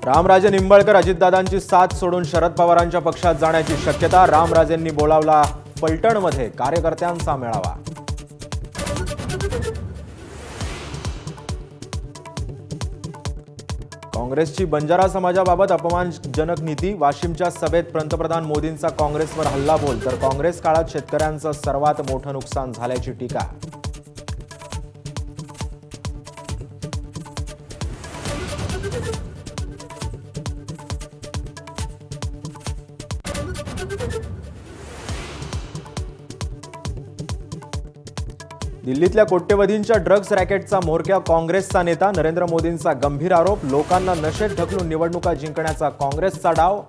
रामराजे निंबाळकर अजितदादांची साथ सोडून शरद पवारांच्या पक्षात जाण्याची शक्यता। रामराजेंनी बोलावला फलटणमध्ये कार्यकर्त्यांचा मेळावा। काँग्रेसची बंजारा समाजाबाबत अपमानजनक नीती। वाशिमच्या सभेत पंतप्रधान मोदींचा काँग्रेसवर हल्लाबोल, तर काँग्रेस काळात शेतकऱ्यांचं सर्वात मोठं नुकसान झाल्याची टीका। दिल्लीतल्या कोट्यवधींच्या ड्रग्ज रॅकेटचा म्होरक्या काँग्रेसचा नेता। नरेंद्र मोदींचा गंभीर आरोप, लोकांना नशेत ढकलून निवडणुका जिंकण्याचा काँग्रेसचा डाव,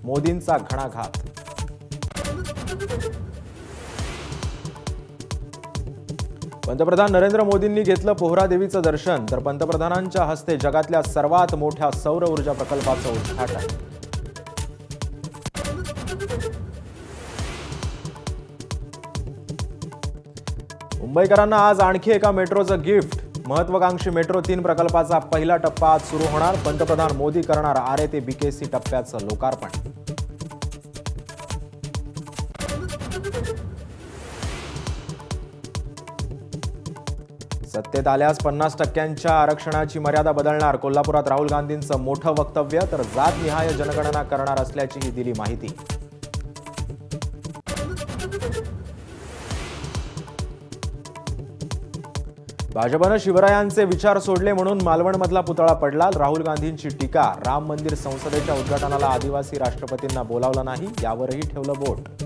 मोदींचा घणाघात। पंतप्रधान नरेंद्र मोदींनी घेतलं पोहरा देवीचं दर्शन, तर पंतप्रधानांच्या हस्ते जगातल्या सर्वात मोठ्या सौर ऊर्जा प्रकल्पाचं उद्घाटन। मुंबईकरांना आज आणखी एका मेट्रोचं गिफ्ट। महत्वाकांक्षी मेट्रो 3 प्रकल्पाचा पहिला टप्पा आज सुरू होणार। पंतप्रधान मोदी करणार आरे ते बीकेसी टप्प्याचं लोकार्पण। सत्तेत आल्यास 50% आरक्षणाची मर्यादा बदलणार। कोल्हापुरात राहुल गांधींचं मोठं वक्तव्य, तर जातनिहाय जनगणना करणार असल्याचीही दिली माहिती। भाजपनं शिवरायांचे विचार सोडले म्हणून मालवणमधला पुतळा पडला। राहुल गांधींची टीका। राम मंदिर संसदेच्या उद्घाटनाला आदिवासी राष्ट्रपतींना बोलावलं नाही, यावरही ठेवलं बोट।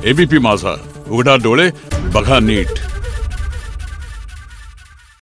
एबीपी माझा, उघडा डोळे बघा नीट।